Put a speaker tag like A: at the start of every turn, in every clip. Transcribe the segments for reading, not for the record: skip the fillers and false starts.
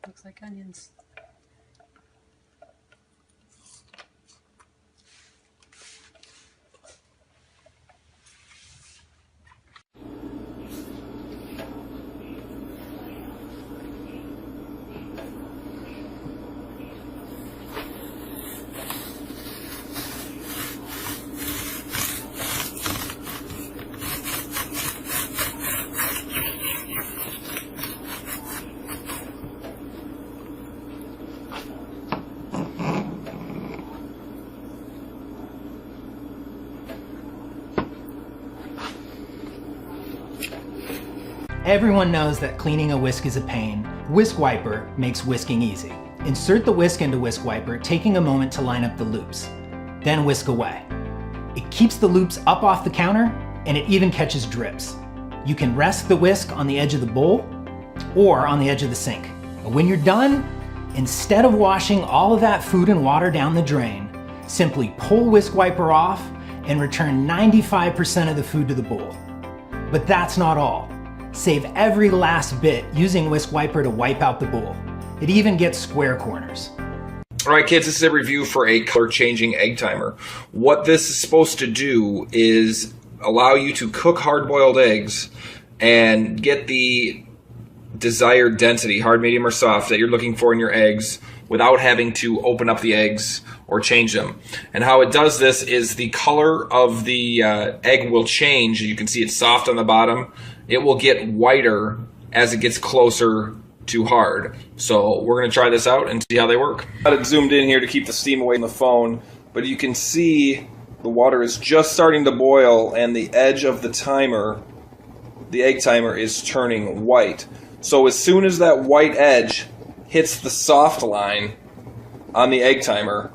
A: Looks like onions.
B: Everyone knows that cleaning a whisk is a pain. Whisk Wiper makes whisking easy. Insert the whisk into Whisk Wiper, taking a moment to line up the loops. Then whisk away. It keeps the loops up off the counter, and it even catches drips. You can rest the whisk on the edge of the bowl or on the edge of the sink. But when you're done, instead of washing all of that food and water down the drain, simply pull Whisk Wiper off and return 95% of the food to the bowl. But that's not all. Save every last bit using Whisk Wiper to wipe out the bowl. It even gets square corners.
C: All right, kids, this is a review for a color-changing egg timer. What this is supposed to do is allow you to cook hard-boiled eggs and get the desired density, hard, medium, or soft, that you're looking for in your eggs without having to open up the eggs or change them. And how it does this is the color of the egg will change. You can see it's soft on the bottom. It will get whiter as it gets closer to hard. So we're going to try this out and see how they work. I got it zoomed in here to keep the steam away from the phone, but you can see the water is just starting to boil and the edge of the timer, the egg timer, is turning white. So as soon as that white edge hits the soft line on the egg timer,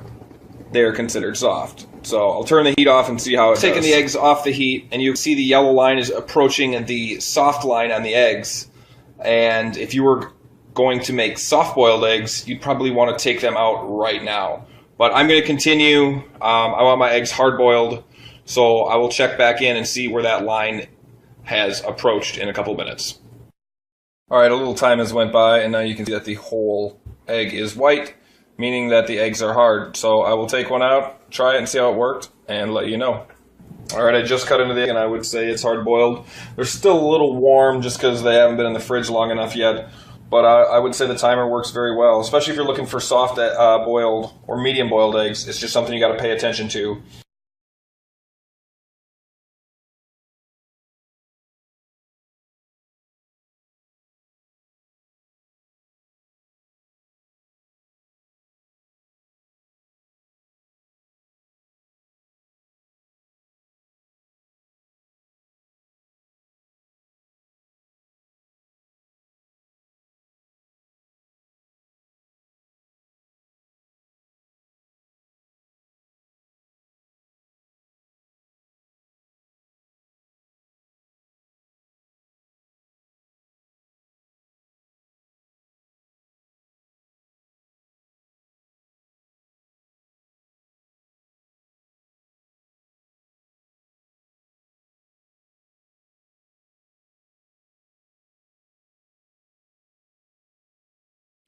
C: they're considered soft. So I'll turn the heat off and see how it's taking the eggs off the heat, and you can see the yellow line is approaching the soft line on the eggs. And if you were going to make soft-boiled eggs, you'd probably want to take them out right now. But I'm going to continue. I want my eggs hard-boiled, so I will check back in and see where that line has approached in a couple minutes. All right, a little time has went by, and now you can see that the whole egg is white, meaning that the eggs are hard. So I will take one out, try it and see how it worked, and let you know. All right, I just cut into the egg, and I would say it's hard-boiled. They're still a little warm just because they haven't been in the fridge long enough yet, but I would say the timer works very well, especially if you're looking for soft boiled or medium-boiled eggs. It's just something you got to pay attention to.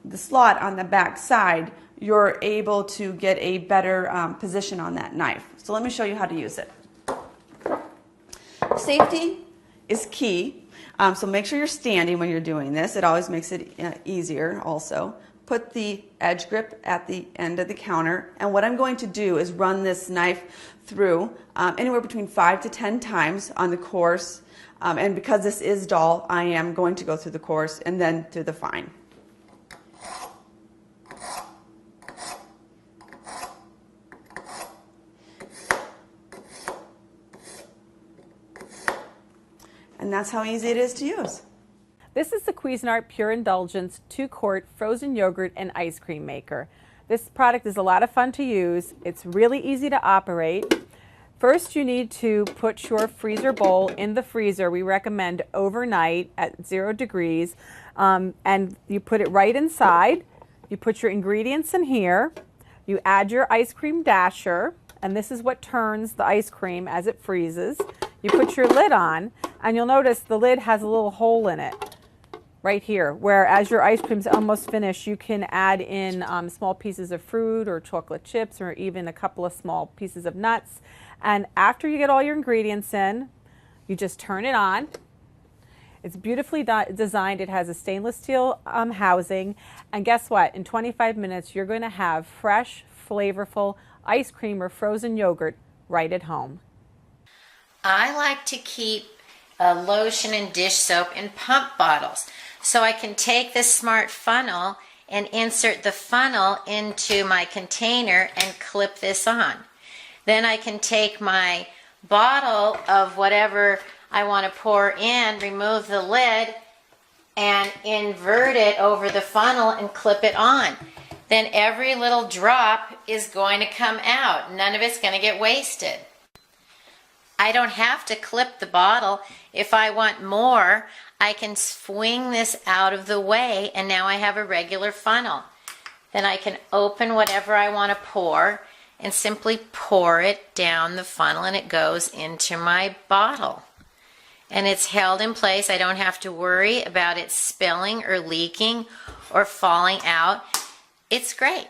D: The slot on the back side, you're able to get a better position on that knife. So let me show you how to use it. Safety is key, so make sure you're standing when you're doing this. It always makes it easier also. Put the edge grip at the end of the counter, and what I'm going to do is run this knife through anywhere between 5 to 10 times on the coarse, and because this is dull, I am going to go through the coarse and then through the fine. And that's how easy it is to use.
E: This is the Cuisinart Pure Indulgence 2-quart frozen yogurt and ice cream maker. This product is a lot of fun to use. It's really easy to operate. First, you need to put your freezer bowl in the freezer. We recommend overnight at 0 degrees. And you put it right inside. You put your ingredients in here. You add your ice cream dasher, and this is what turns the ice cream as it freezes. You put your lid on, and you'll notice the lid has a little hole in it. right here, where as your ice cream's almost finished, you can add in small pieces of fruit or chocolate chips or even a couple of small pieces of nuts. And after you get all your ingredients in, you just turn it on. It's beautifully designed. It has a stainless steel housing. And guess what? In 25 minutes, you're going to have fresh, flavorful ice cream or frozen yogurt right at home.
A: I like to keep lotion and dish soap in pump bottles. So I can take this smart funnel and insert the funnel into my container and clip this on. Then I can take my bottle of whatever I want to pour in, remove the lid, and invert it over the funnel and clip it on. Then every little drop is going to come out. None of it's going to get wasted. I don't have to clip the bottle. If I want more, I can swing this out of the way, and now I have a regular funnel. Then I can open whatever I want to pour and simply pour it down the funnel, and it goes into my bottle. And it's held in place. I don't have to worry about it spilling or leaking or falling out. It's great.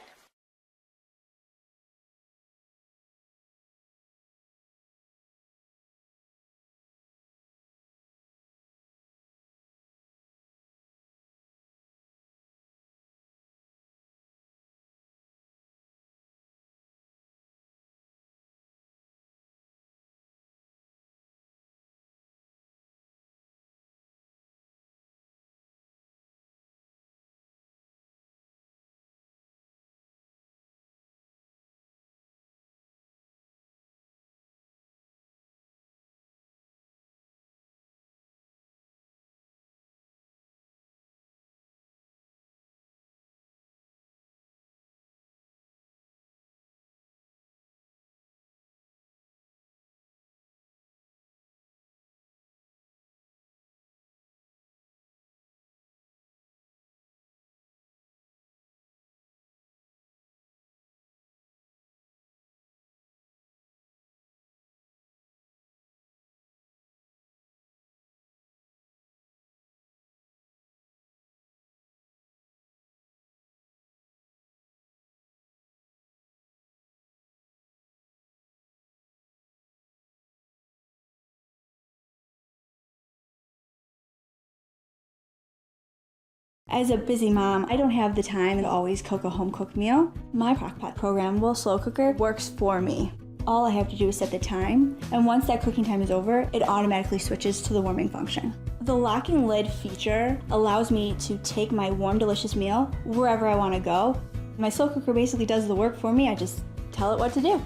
F: As a busy mom, I don't have the time to always cook a home-cooked meal. My crock-pot programmable slow cooker works for me. All I have to do is set the time, and once that cooking time is over, it automatically switches to the warming function. The locking lid feature allows me to take my warm, delicious meal wherever I want to go. My slow cooker basically does the work for me. I just tell it what to do.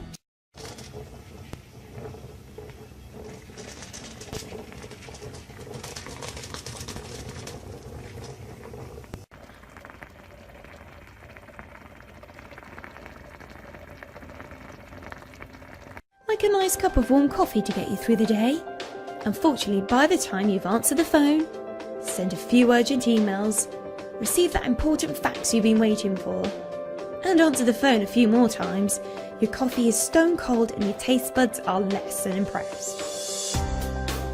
G: Like a nice cup of warm coffee to get you through the day. Unfortunately, by the time you've answered the phone, sent a few urgent emails, received that important fax you've been waiting for, and answered the phone a few more times, your coffee is stone cold and your taste buds are less than impressed.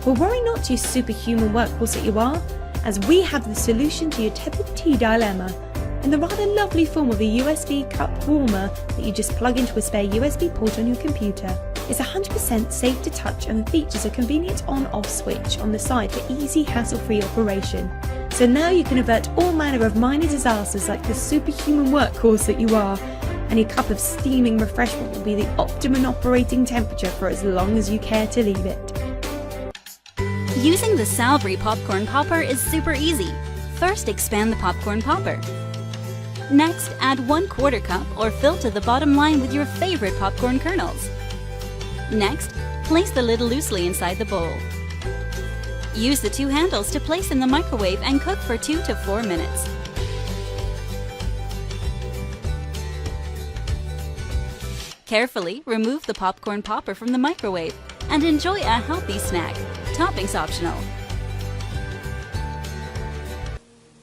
G: Well, worry not, you superhuman workhorse that you are, as we have the solution to your tepid tea dilemma in the rather lovely form of a USB cup warmer that you just plug into a spare USB port on your computer. It's 100% safe to touch and features a convenient on-off switch on the side for easy, hassle-free operation. So now you can avert all manner of minor disasters like the superhuman workhorse that you are, and your cup of steaming refreshment will be the optimum operating temperature for as long as you care to leave it.
H: Using the Salvery popcorn popper is super easy. First, expand the popcorn popper. Next, add 1/4 cup or fill to the bottom line with your favorite popcorn kernels. Next, place the lid loosely inside the bowl. Use the two handles to place in the microwave and cook for 2 to 4 minutes. Carefully remove the popcorn popper from the microwave and enjoy a healthy snack. Toppings optional.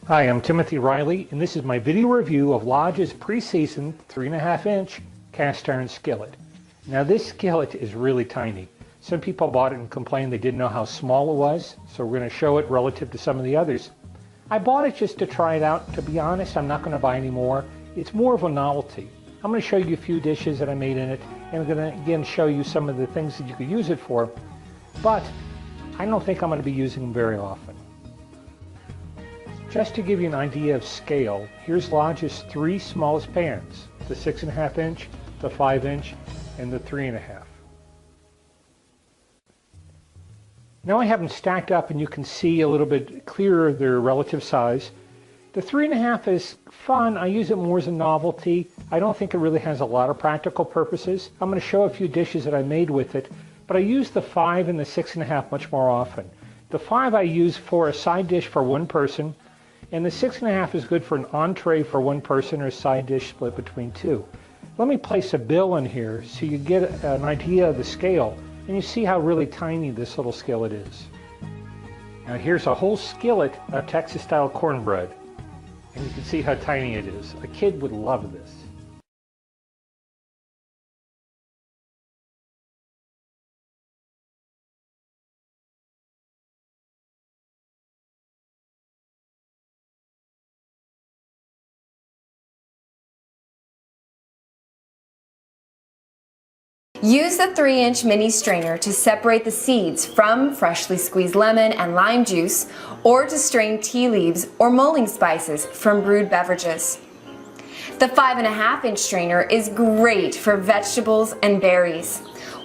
I: Hi, I'm Timothy Riley, and this is my video review of Lodge's pre-seasoned 3.5-inch cast iron skillet. Now this skillet is really tiny. Some people bought it and complained they didn't know how small it was, so we're going to show it relative to some of the others. I bought it just to try it out. To be honest, I'm not going to buy any more. It's more of a novelty. I'm going to show you a few dishes that I made in it, and I'm going to again show you some of the things that you could use it for, but I don't think I'm going to be using them very often. Just to give you an idea of scale, here's Lodge's 3 smallest pans, the 6.5 inch, the 5 inch, and the 3.5. Now I have them stacked up and you can see a little bit clearer their relative size. The 3.5 is fun. I use it more as a novelty. I don't think it really has a lot of practical purposes. I'm going to show a few dishes that I made with it, but I use the 5 and the 6.5 much more often. The 5 I use for a side dish for one person, and the 6.5 is good for an entree for one person or a side dish split between 2. Let me place a bill in here so you get an idea of the scale, and you see how really tiny this little skillet is. Now here's a whole skillet of Texas-style cornbread, and you can see how tiny it is. A kid would love this.
J: Use the 3-inch mini strainer to separate the seeds from freshly squeezed lemon and lime juice, or to strain tea leaves or mulling spices from brewed beverages. The 5.5-inch strainer is great for vegetables and berries,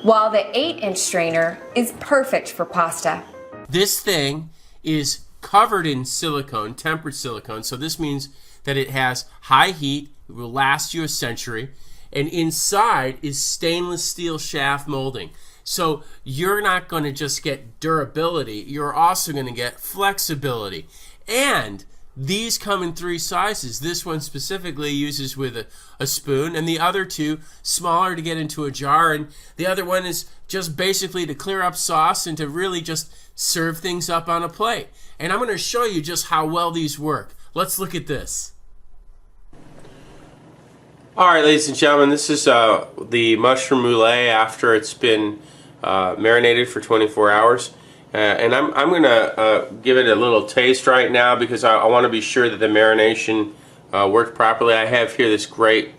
J: while the 8-inch strainer is perfect for pasta.
K: This thing is covered in silicone, tempered silicone, so this means that it has high heat, it will last you a century. And inside is stainless steel shaft molding. So you're not going to just get durability, you're also going to get flexibility. And these come in 3 sizes. This one specifically uses with a spoon, and the other 2 smaller to get into a jar, and the other one is just basically to clear up sauce and to really just serve things up on a plate. And I'm going to show you just how well these work. Let's look at this. All right, ladies and gentlemen, this is the mushroom moulet after it's been marinated for 24 hours. And I'm going to give it a little taste right now because I want to be sure that the marination worked properly. I have here this great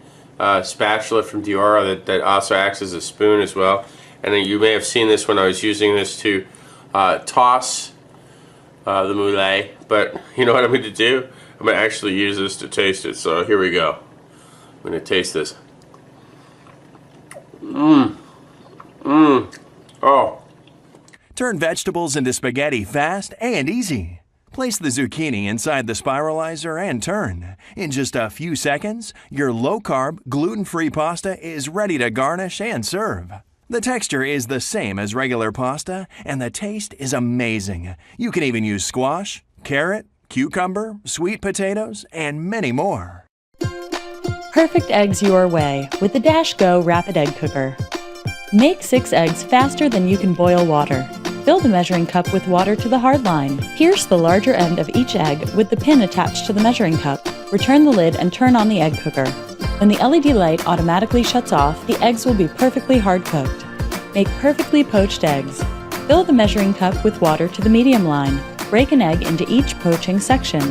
K: spatula from Diora that also acts as a spoon as well. And then you may have seen this when I was using this to toss the moulet. But you know what I'm going to do? I'm going to actually use this to taste it. So here we go. I'm going to taste this. Oh.
L: Turn vegetables into spaghetti fast and easy. Place the zucchini inside the spiralizer and turn. In just a few seconds, your low-carb, gluten-free pasta is ready to garnish and serve. The texture is the same as regular pasta, and the taste is amazing. You can even use squash, carrot, cucumber, sweet potatoes, and many more.
M: Perfect eggs your way with the Dash Go Rapid Egg Cooker. Make 6 eggs faster than you can boil water. Fill the measuring cup with water to the hard line. Pierce the larger end of each egg with the pin attached to the measuring cup. Return the lid and turn on the egg cooker. When the LED light automatically shuts off, the eggs will be perfectly hard cooked. Make perfectly poached eggs. Fill the measuring cup with water to the medium line. Break an egg into each poaching section.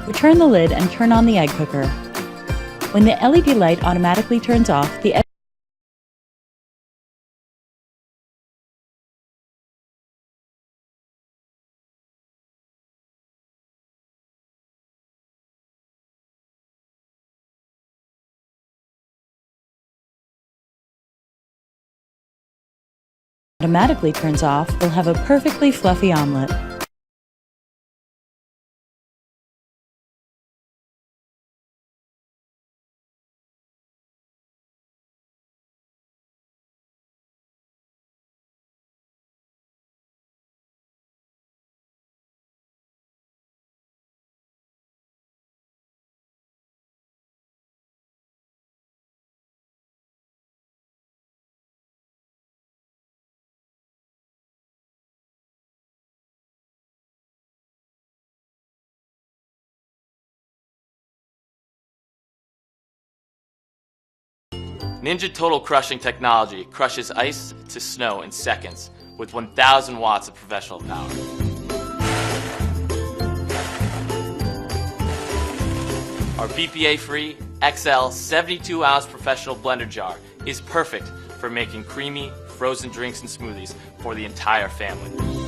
M: Return the lid and turn on the egg cooker. When the LED light automatically turns off, the egg automatically turns off, we'll have a perfectly fluffy omelet.
N: Ninja Total Crushing technology crushes ice to snow in seconds with 1,000 watts of professional power. Our BPA-free XL 72-ounce professional blender jar is perfect for making creamy, frozen drinks and smoothies for the entire family.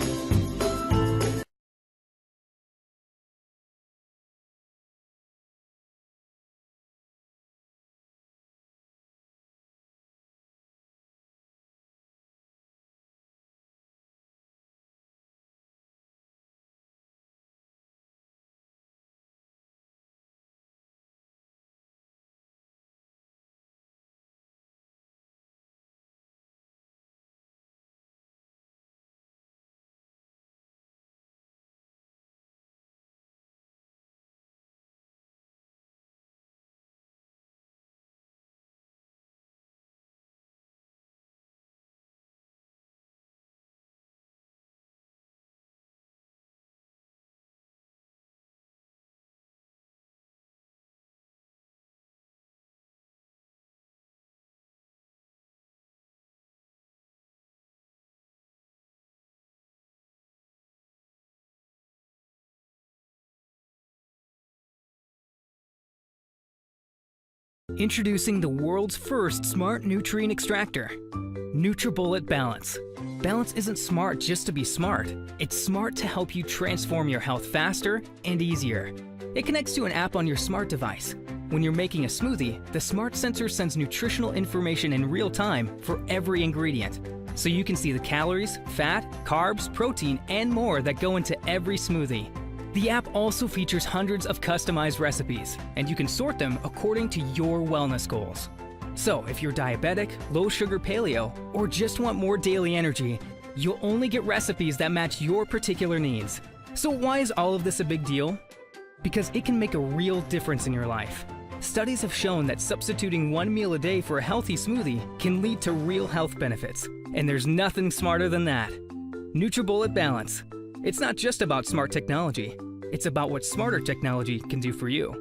O: Introducing the world's first smart nutrient extractor, NutriBullet Balance. Balance isn't smart just to be smart. It's smart to help you transform your health faster and easier. It connects to an app on your smart device. When you're making a smoothie, the smart sensor sends nutritional information in real time for every ingredient. So you can see the calories, fat, carbs, protein, and more that go into every smoothie. The app also features hundreds of customized recipes, and you can sort them according to your wellness goals. So if you're diabetic, low sugar paleo, or just want more daily energy, you'll only get recipes that match your particular needs. So why is all of this a big deal? Because it can make a real difference in your life. Studies have shown that substituting one meal a day for a healthy smoothie can lead to real health benefits, and there's nothing smarter than that. NutriBullet Balance. It's not just about smart technology, it's about what smarter technology can do for you.